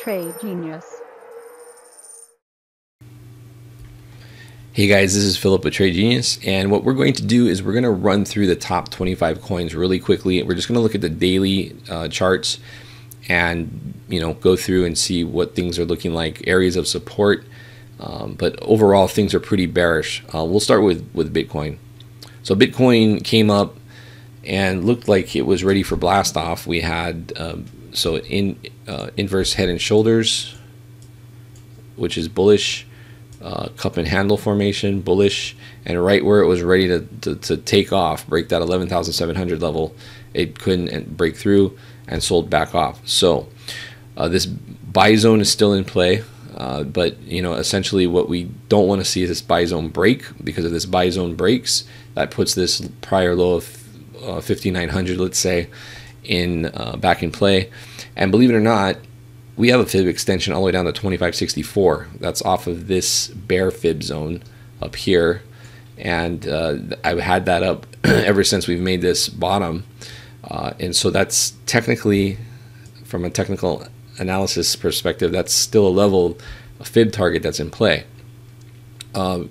Trade Genius. Hey guys, this is Philip with Trade Genius, and what we're going to do is we're going to run through the top 25 coins really quickly. We're just going to look at the daily charts and go through and see what things are looking like, areas of support. But overall, things are pretty bearish. We'll start with Bitcoin. So Bitcoin came up and looked like it was ready for blast off. We had inverse head and shoulders, which is bullish, cup and handle formation, bullish, and right where it was ready to take off, break that 11,700 level, it couldn't break through and sold back off. So this buy zone is still in play. But essentially what we don't want to see is this buy zone break, because if this buy zone breaks, that puts this prior low of 5,900, let's say, back in play. And believe it or not, we have a fib extension all the way down to 2564. That's off of this bear fib zone up here, and I've had that up ever since we've made this bottom, and so that's technically, from a technical analysis perspective, that's still a fib target that's in play.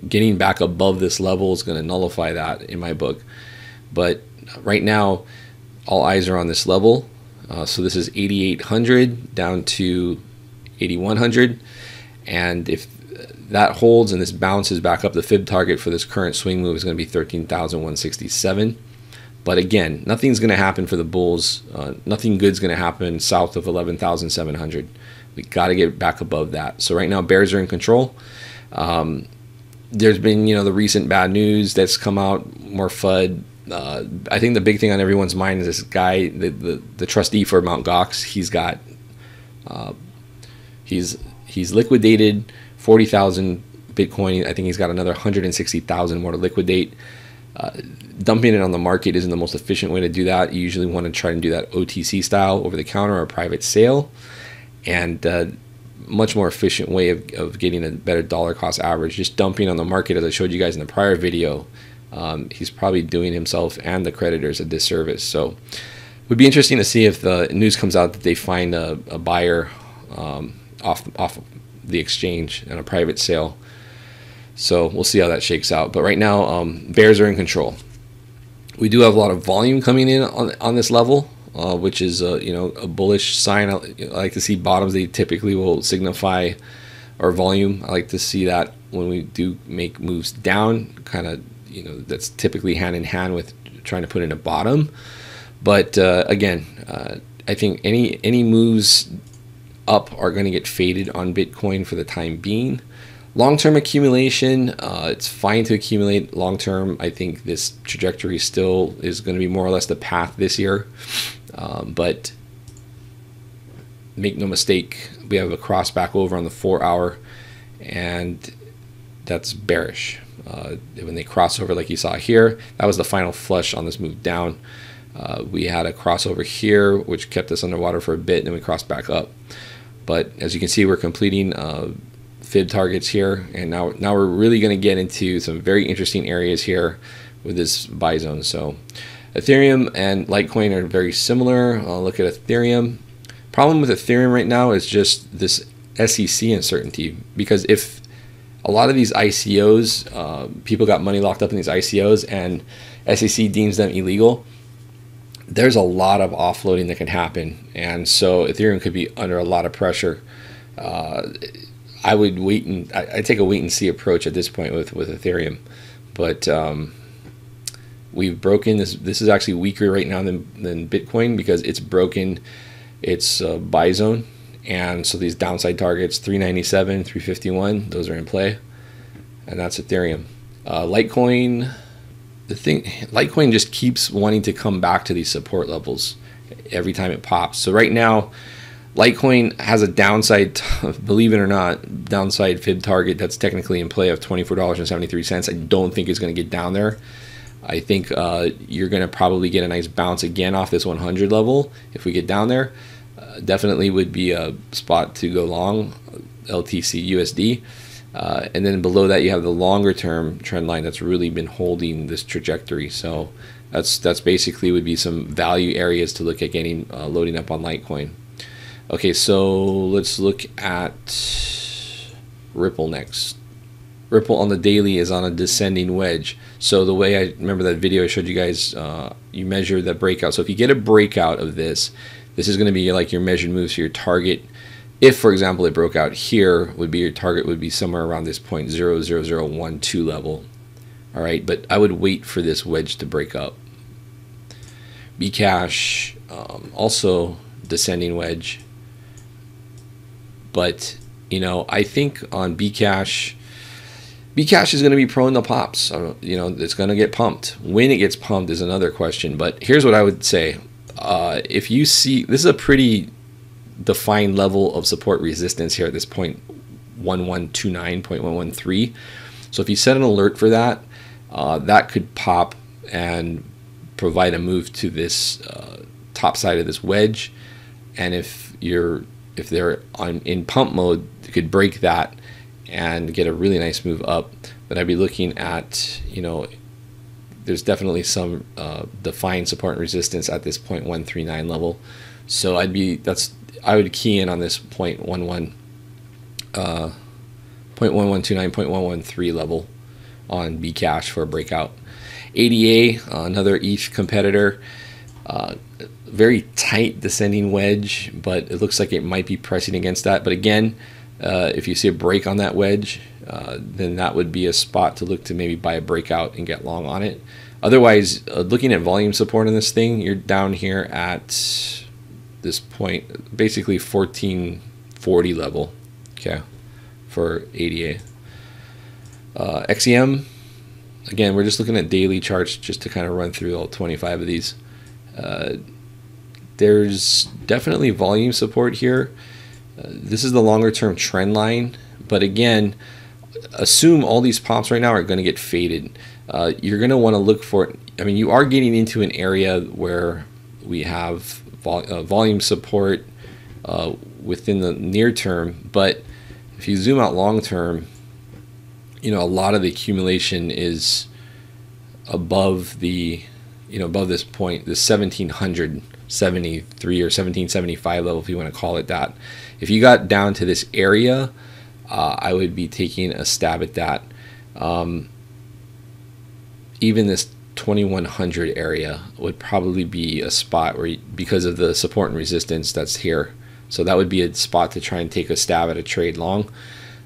Getting back above this level is going to nullify that in my book, but right now all eyes are on this level. So this is 8,800 down to 8,100, and if that holds and this bounces back up, the fib target for this current swing move is going to be 13,167. But again, nothing's going to happen for the bulls. Nothing good's going to happen south of 11,700. We got to get back above that. So right now, bears are in control. There's been, the recent bad news that's come out, more FUD. I think the big thing on everyone's mind is this guy, the trustee for Mt. Gox. He's liquidated 40,000 Bitcoin. I think he's got another 160,000 more to liquidate. Dumping it on the market isn't the most efficient way to do that. You usually want to try and do that OTC style, over the counter or private sale, and much more efficient way of getting a better dollar cost average. Just dumping on the market, as I showed you guys in the prior video, he's probably doing himself and the creditors a disservice. So it would be interesting to see if the news comes out that they find a buyer off the exchange and a private sale. So we'll see how that shakes out. But right now, bears are in control. We do have a lot of volume coming in on this level, which is a bullish sign. I like to see bottoms. They typically will signify our volume. I like to see that when we do make moves down, kind of, that's typically hand in hand with trying to put in a bottom. But again, I think any moves up are going to get faded on Bitcoin for the time being. Long-term accumulation, it's fine to accumulate long-term. I think this trajectory still is going to be more or less the path this year. But make no mistake, we have a cross back over on the 4-hour, and that's bearish. When they cross over like you saw here, that was the final flush on this move down. We had a crossover here, which kept us underwater for a bit, and then we crossed back up. But as you can see, we're completing fib targets here, and now we're really going to get into some very interesting areas here with this buy zone. So Ethereum and Litecoin are very similar. I'll look at Ethereum. Problem with Ethereum right now is just this SEC uncertainty, because if a lot of these ICOs, people got money locked up in these ICOs and SEC deems them illegal, there's a lot of offloading that can happen, and so Ethereum could be under a lot of pressure. I would I take a wait and see approach at this point with Ethereum, but we've broken this. This is actually weaker right now than Bitcoin, because it's broken its buy zone, and so these downside targets 397, 351, those are in play, and that's Ethereum. Litecoin, Litecoin just keeps wanting to come back to these support levels every time it pops. So right now, Litecoin has a downside, believe it or not, downside fib target that's technically in play of $24.73. I don't think it's going to get down there. I think you're going to probably get a nice bounce again off this 100 level if we get down there. Definitely would be a spot to go long LTC USD. And then below that, you have the longer term trend line that's really been holding this trajectory. So that's basically would be some value areas to look at getting loading up on Litecoin. Okay, so let's look at Ripple next. Ripple on the daily is on a descending wedge. So the way I remember that video I showed you guys, you measure the breakout. So if you get a breakout of this, this is going to be like your measured moves for your target. If, for example, it broke out here, would be your target would be somewhere around this 0.00012 level. All right, but I would wait for this wedge to break up. Bcash, also descending wedge. But, you know, I think on Bcash is going to be prone to pops. You know, it's going to get pumped. When it gets pumped is another question. But here's what I would say. If you see, this is a pretty defined level of support resistance here at this point, 1129.113. So if you set an alert for that, that could pop and provide a move to this top side of this wedge. And if they're in pump mode, you could break that and get a really nice move up. But I'd be looking at, you know, there's definitely some defined support and resistance at this 0.139 level. So I would key in on this 0.1129, 0.1113 level on Bcash for a breakout. ADA, another ETH competitor, very tight descending wedge, but it looks like it might be pressing against that. But again, if you see a break on that wedge, then that would be a spot to look to maybe buy a breakout and get long on it. Otherwise, looking at volume support on this thing, you're down here at this point, basically 1440 level, okay, for ADA. XEM, again, we're just looking at daily charts just to kind of run through all 25 of these. There's definitely volume support here. This is the longer term trend line, but again, assume all these pops right now are going to get faded. You're going to want to look for, I mean, you are getting into an area where we have volume support within the near term, but if you zoom out long term, you know, a lot of the accumulation is above the, you know, above this point, this 1773 or 1775 level, if you want to call it that. If you got down to this area, I would be taking a stab at that. Even this 2100 area would probably be a spot where, because of the support and resistance that's here, so that would be a spot to try and take a stab at a trade long.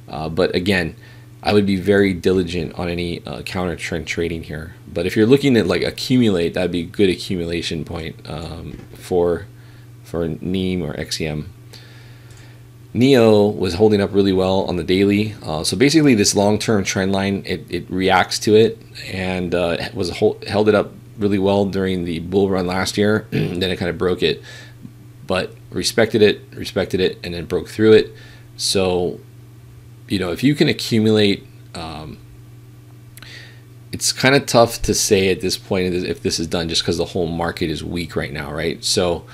But again, I would be very diligent on any counter trend trading here. But if you're looking at like accumulate, that'd be a good accumulation point for NEM or XEM. NEO was holding up really well on the daily. So basically this long-term trend line, it reacts to it, and held it up really well during the bull run last year. Then it kind of broke it, but respected it, and then broke through it. So, you know, if you can accumulate, it's kind of tough to say at this point if this is done, just because the whole market is weak right now, right? So,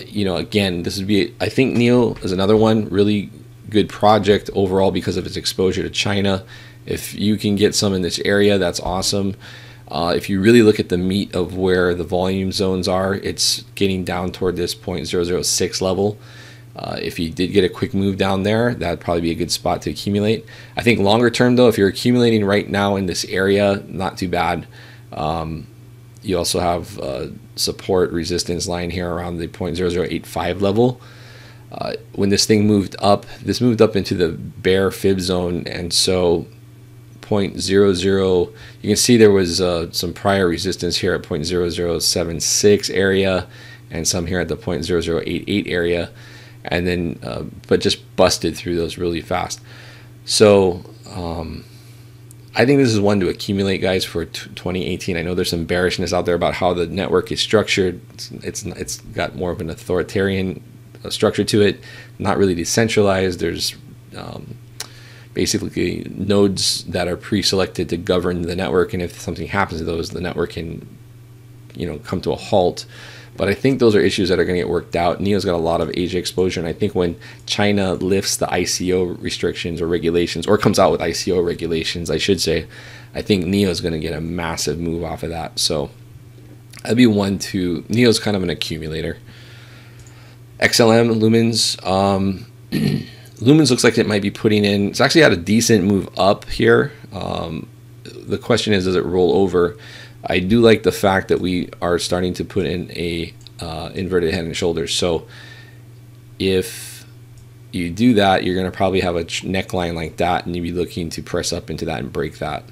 you know, again, this would be, I think NEO is another one, really good project overall because of its exposure to China. If you can get some in this area, that's awesome. If you really look at the meat of where the volume zones are, it's getting down toward this 0.006 level. If you did get a quick move down there, that'd probably be a good spot to accumulate. I think longer term though, if you're accumulating right now in this area, not too bad. You also have support resistance line here around the 0.0085 level. When this thing moved up, into the bear fib zone, and so 0.00, you can see there was some prior resistance here at 0.0076 area, and some here at the 0.0088 area, and then but just busted through those really fast. So I think this is one to accumulate, guys, for 2018. I know there's some bearishness out there about how the network is structured. It's got more of an authoritarian structure to it, not really decentralized. There's basically nodes that are pre-selected to govern the network, and if something happens to those, the network can, you know, come to a halt. But I think those are issues that are going to get worked out. NEO's got a lot of Asia exposure, and I think when China lifts the ICO restrictions or regulations, or comes out with ICO regulations, I should say, I think NEO's going to get a massive move off of that. So that'd be one to, NEO's kind of an accumulator. XLM, Lumens. Lumens looks like it might be putting in, it's actually had a decent move up here. The question is, does it roll over? I do like the fact that we are starting to put in a inverted head and shoulders. So if you do that, you're going to probably have a neckline like that, and you'd be looking to press up into that and break that.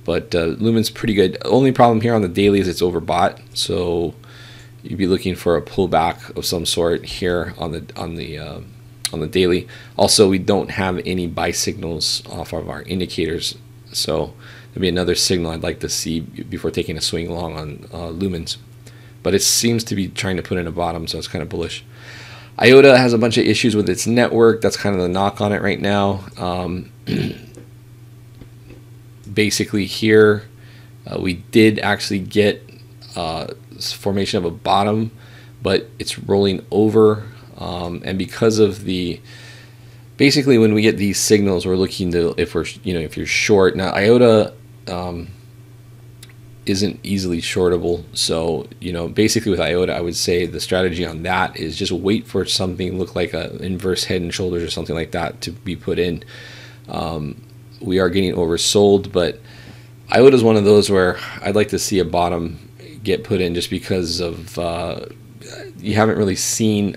But Lumen's pretty good. Only problem here on the daily is it's overbought, so you'd be looking for a pullback of some sort here on the daily. Also, we don't have any buy signals off of our indicators, so there'll be another signal I'd like to see before taking a swing long on Lumens. But it seems to be trying to put in a bottom, so it's kind of bullish. IOTA has a bunch of issues with its network. That's kind of the knock on it right now. Basically here, we did actually get formation of a bottom, but it's rolling over. And because of basically when we get these signals, we're looking to, if you're short. Now IOTA isn't easily shortable, so basically with IOTA, I would say the strategy on that is just wait for something look like a inverse head and shoulders or something like that to be put in. We are getting oversold, but IOTA is one of those where I'd like to see a bottom get put in, just because of you haven't really seen.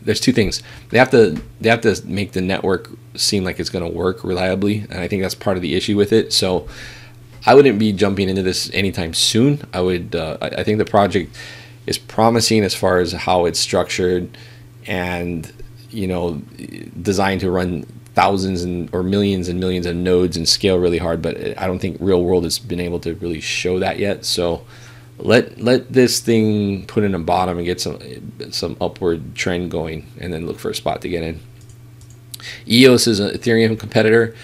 There's two things. They have to make the network seem like it's going to work reliably, and I think that's part of the issue with it. So I wouldn't be jumping into this anytime soon. I would. I think the project is promising as far as how it's structured, and designed to run thousands or millions and millions of nodes and scale really hard. But I don't think real world has been able to really show that yet. So let this thing put in a bottom and get some upward trend going, and then look for a spot to get in. EOS is an Ethereum competitor.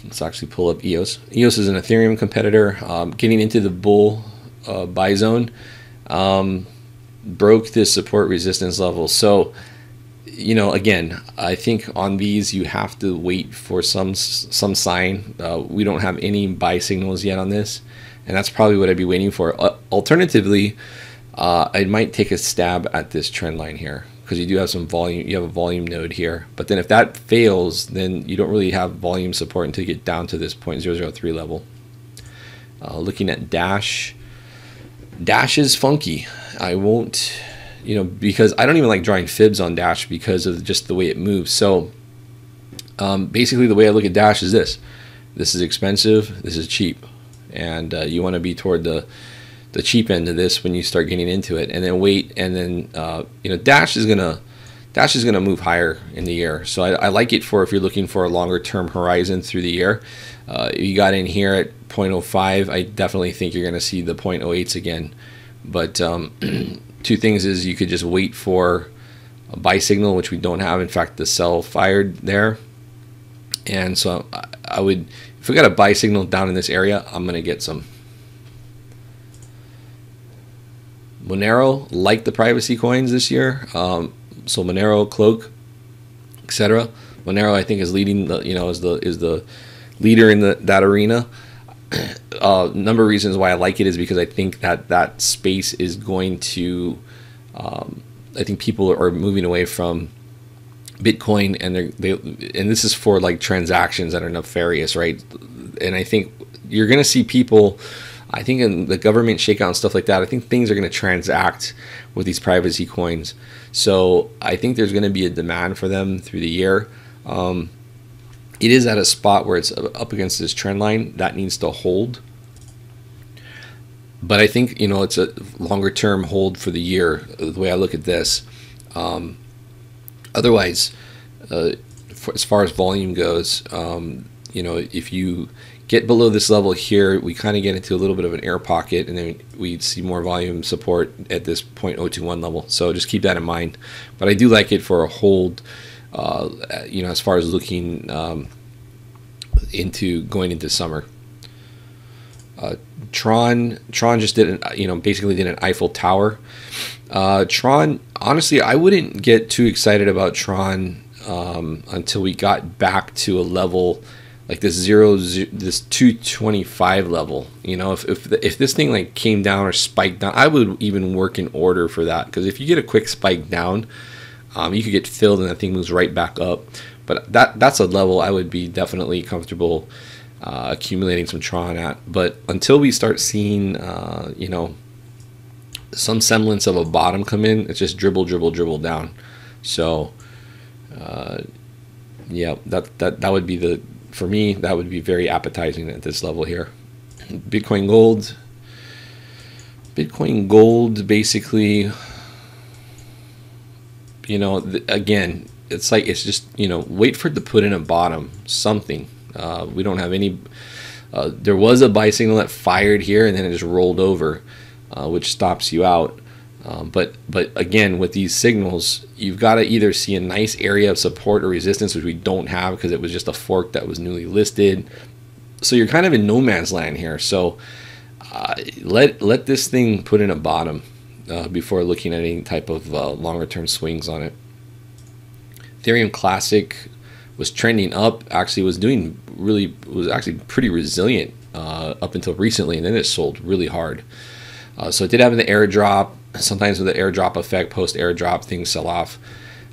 Let's actually pull up EOS. EOS is an Ethereum competitor, getting into the bull buy zone. Broke this support resistance level. So again, I think on these you have to wait for some sign. We don't have any buy signals yet on this, and that's probably what I'd be waiting for. Alternatively, I might take a stab at this trend line here, because you do have some volume. You have a volume node here, but then if that fails, then you don't really have volume support until you get down to this 0.003 level. Looking at Dash. Dash is funky. I won't, because I don't even like drawing fibs on Dash because of just the way it moves. So basically the way I look at Dash is this. This is expensive, this is cheap. And you want to be toward the cheap end of this when you start getting into it, and then wait, and then Dash is gonna move higher in the year. So I like it for if you're looking for a longer term horizon through the year. You got in here at 0.05. I definitely think you're gonna see the 0.08s again. But two things is, you could just wait for a buy signal, which we don't have. In fact, the sell fired there, and so I would, if we got a buy signal down in this area, I'm gonna get some. Monero, like the privacy coins this year, so Monero, Cloak, etc. Monero, I think, is leading the, is the leader in that arena. Number of reasons why I like it is because I think that space is going to, I think people are moving away from Bitcoin, and and this is for like transactions that are nefarious, right? And I think you're going to see people, I think in the government shakeout and stuff like that, I think things are going to transact with these privacy coins. So I think there's going to be a demand for them through the year. It is at a spot where it's up against this trend line that needs to hold. But I think, it's a longer term hold for the year, the way I look at this. Otherwise, as far as volume goes, if you get below this level here, we kind of get into a little bit of an air pocket, and then we see more volume support at this 0.021 level. So just keep that in mind. But I do like it for a hold, as far as looking into going into summer. Tron just did basically did an Eiffel Tower. Tron, honestly, I wouldn't get too excited about Tron until we got back to a level like this this 225 level. You know, if this thing like came down or spiked down, I would even work in order for that, because if you get a quick spike down, you could get filled and that thing moves right back up. But that's a level I would be definitely comfortable accumulating some Tron at. But until we start seeing you know, some semblance of a bottom come in, it's just dribble down. So yeah, that would be the, for me, that would be very appetizing at this level here. Bitcoin gold basically, you know, again, it's like, it's just, you know, wait for it to put in a bottom, something. We don't have any, there was a buy signal that fired here and then it just rolled over, which stops you out. But again, with these signals, you've got to either see a nice area of support or resistance, which we don't have because it was just a fork that was newly listed. So you're kind of in no man's land here. So let this thing put in a bottom before looking at any type of longer term swings on it. Ethereum Classic was trending up, actually was actually pretty resilient up until recently, and then it sold really hard. So it did have the airdrop. Sometimes with the airdrop effect, post airdrop, things sell off.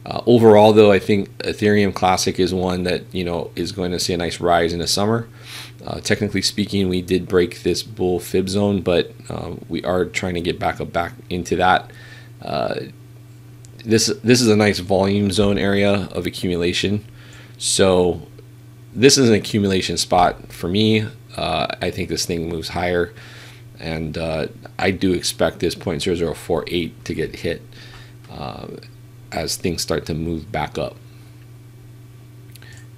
Overall, though, I think Ethereum Classic is one that, you know, is going to see a nice rise in the summer. Technically speaking, we did break this bull fib zone, but we are trying to get back into that. This is a nice volume zone area of accumulation. So this is an accumulation spot for me. I think this thing moves higher, and I do expect this 0.0048 to get hit as things start to move back up.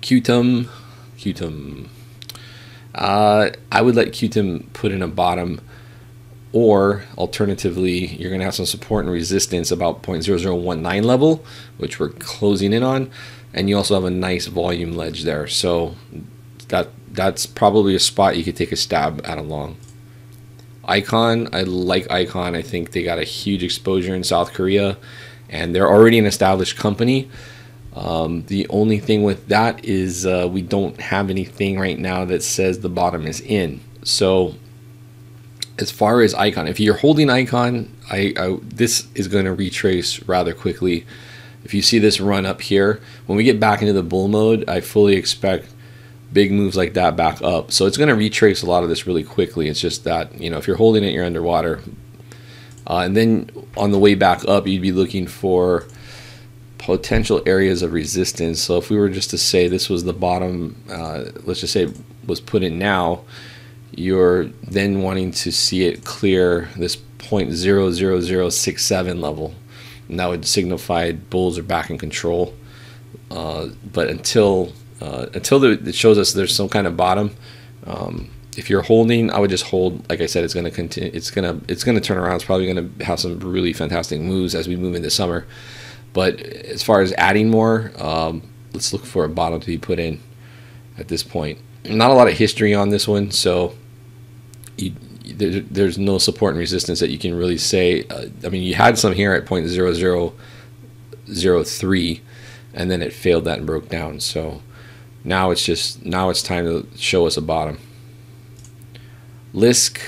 Qtum, I would let Qtum put in a bottom, or alternatively, you're going to have some support and resistance about 0.0019 level, which we're closing in on, and you also have a nice volume ledge there. So that's probably a spot you could take a stab at a long. Icon, I like Icon. I think they got a huge exposure in South Korea, and they're already an established company. The only thing with that is we don't have anything right now that says the bottom is in. So as far as Icon, if you're holding Icon, this is going to retrace rather quickly. If you see this run up here, when we get back into the bull mode, I fully expect big moves like that back up. So it's going to retrace a lot of this really quickly. It's just that, you know, if you're holding it, you're underwater. And then on the way back up, you'd be looking for potential areas of resistance. So if we were just to say this was the bottom, let's just say it was put in now, you're then wanting to see it clear this 0.00067 level, and that would signify bulls are back in control. But until it shows us there's some kind of bottom, if you're holding, I would just hold. Like I said, it's going to continue. It's going to turn around. It's probably going to have some really fantastic moves as we move into summer. But as far as adding more, let's look for a bottom to be put in at this point. Not a lot of history on this one, so there's no support and resistance that you can really say. I mean, you had some here at 0.0003, and then it failed that and broke down. So now it's time to show us a bottom. Lisk,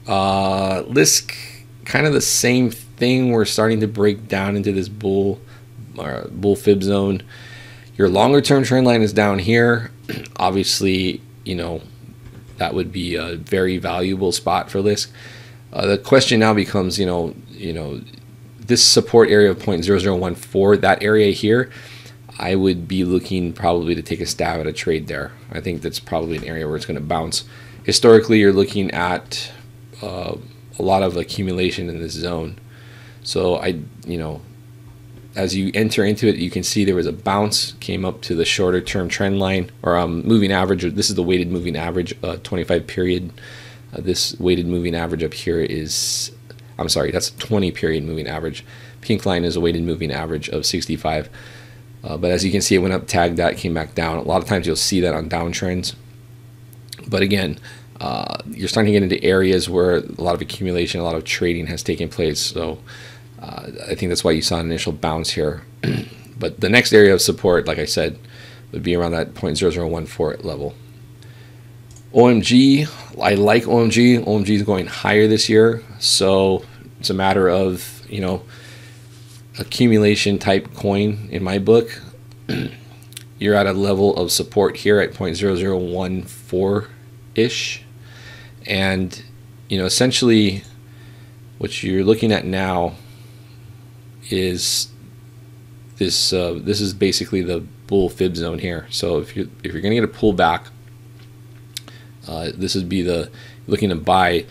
kind of the same thing. We're starting to break down into this bull fib zone. Your longer term trend line is down here. Obviously, you know, that would be a very valuable spot for Lisk. The question now becomes, you know, this support area of 0.0014, that area here, I would be looking probably to take a stab at a trade there. I think that's probably an area where it's going to bounce. Historically, you're looking at a lot of accumulation in this zone. So as you enter into it, you can see there was a bounce, came up to the shorter term trend line, or moving average. This is the weighted moving average, 25 period. This weighted moving average up here is, I'm sorry, that's 20 period moving average. Pink line is a weighted moving average of 65. But as you can see, it went up, tagged that, came back down. A lot of times you'll see that on downtrends. But again, you're starting to get into areas where a lot of accumulation, a lot of trading has taken place. So I think that's why you saw an initial bounce here. But the next area of support, like I said, would be around that 0.0014 level. OMG, I like OMG. OMG is going higher this year, so it's a matter of, you know, accumulation type coin in my book. You're at a level of support here at 0.0014 ish, and you know, essentially what you're looking at now is this. This is basically the bull fib zone here. So if you're going to get a pullback, this would be the looking to buy.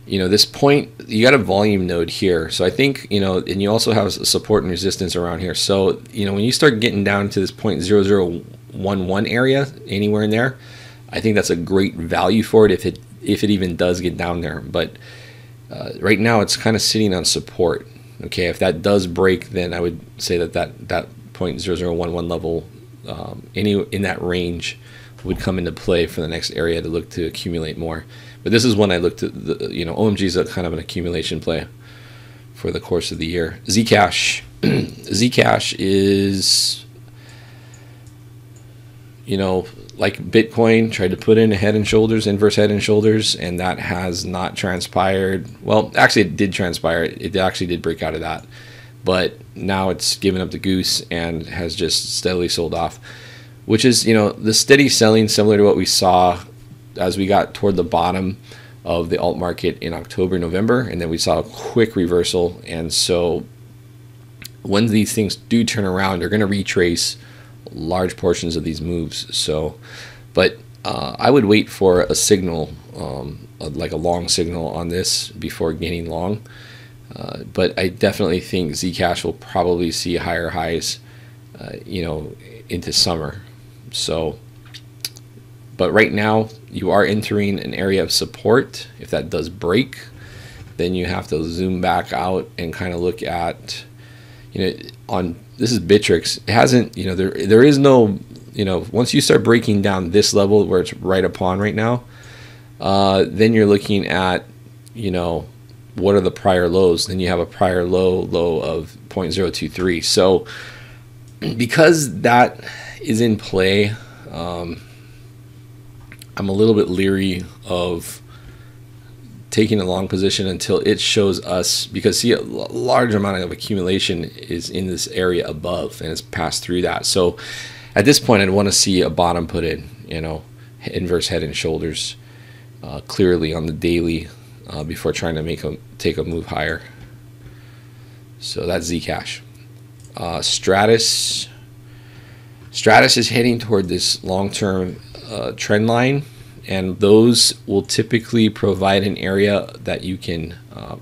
You know, this point, you got a volume node here. So I think, you know, and you also have support and resistance around here. So, you know, when you start getting down to this 0.0011 area, anywhere in there, I think that's a great value for it if it even does get down there. But right now it's kind of sitting on support. Okay, if that does break, then I would say that 0.0011 level, any in that range, would come into play for the next area to look to accumulate more. But this is when I looked at the, you know, OMG is a kind of an accumulation play for the course of the year. Zcash, Zcash is, you know, like Bitcoin, tried to put in a head and shoulders, inverse head and shoulders, and that has not transpired. Well, actually it did transpire. It actually did break out of that, but now it's given up the goose and has just steadily sold off, which is, you know, the steady selling similar to what we saw as we got toward the bottom of the alt market in October, November, and then we saw a quick reversal. And so when these things do turn around, they're going to retrace large portions of these moves. So, but I would wait for a signal, like a long signal on this before gaining long. But I definitely think Zcash will probably see higher highs, you know, into summer. So, but right now you are entering an area of support. If that does break, then you have to zoom back out and kind of look at, you know, on, this is Bittrex. It hasn't, you know, there is no, you know, once you start breaking down this level where it's right upon right now, then you're looking at, you know, what are the prior lows? Then you have a prior low of 0.023. So because that is in play, I'm a little bit leery of taking a long position until it shows us, because see, a large amount of accumulation is in this area above and it's passed through that. So at this point I'd want to see a bottom put in, you know, inverse head and shoulders clearly on the daily before trying to take a move higher. So that's Zcash. Stratis is heading toward this long-term trend line, and those will typically provide an area that you can,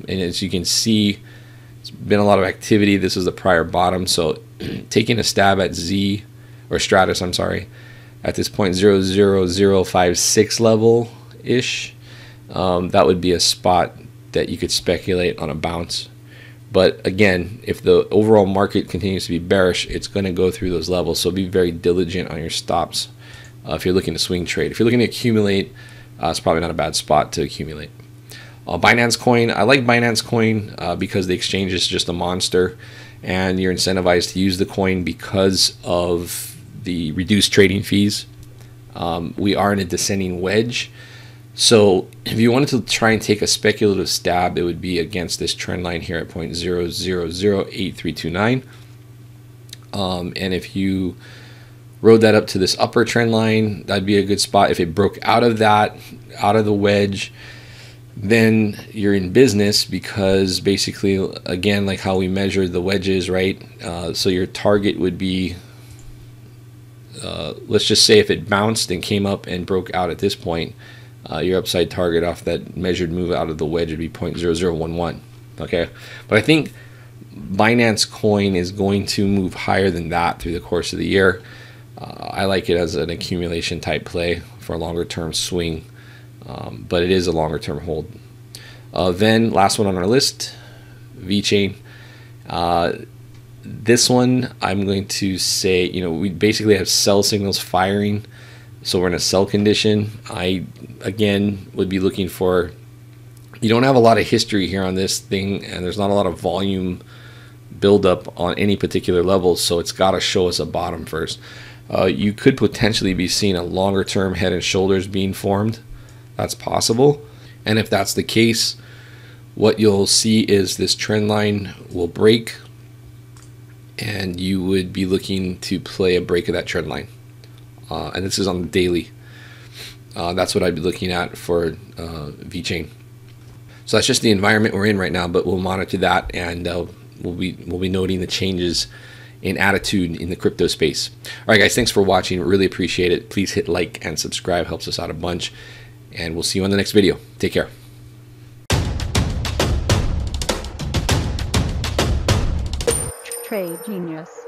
and as you can see, it's been a lot of activity. This is the prior bottom, so taking a stab at Stratis, I'm sorry, at this 0.00056 level ish, that would be a spot that you could speculate on a bounce. But again, if the overall market continues to be bearish, it's going to go through those levels. So be very diligent on your stops if you're looking to swing trade. If you're looking to accumulate, it's probably not a bad spot to accumulate. Binance Coin, I like Binance Coin because the exchange is just a monster, and you're incentivized to use the coin because of the reduced trading fees. We are in a descending wedge. So if you wanted to try and take a speculative stab, it would be against this trend line here at 0.0008329. And if you rode that up to this upper trend line, that'd be a good spot. If it broke out of that, out of the wedge, then you're in business, because basically, again, like how we measure the wedges, right? So your target would be, let's just say if it bounced and came up and broke out at this point, your upside target off that measured move out of the wedge would be 0.0011. Okay, but I think Binance Coin is going to move higher than that through the course of the year. I like it as an accumulation type play for a longer term swing, but it is a longer term hold. Then last one on our list, VeChain. This one I'm going to say, you know, we basically have sell signals firing. So we're in a sell condition. I, again, would be looking for, you don't have a lot of history here on this thing, and there's not a lot of volume buildup on any particular level, so it's got to show us a bottom first. you could potentially be seeing a longer term head and shoulders being formed. That's possible. And if that's the case, what you'll see is this trend line will break, and you would be looking to play a break of that trend line. And this is on the daily. That's what I'd be looking at for VeChain. So that's just the environment we're in right now, but we'll monitor that, and we'll be noting the changes in attitude in the crypto space. All right, guys, thanks for watching. Really appreciate it. Please hit like and subscribe. Helps us out a bunch. And we'll see you on the next video. Take care. Trade Genius.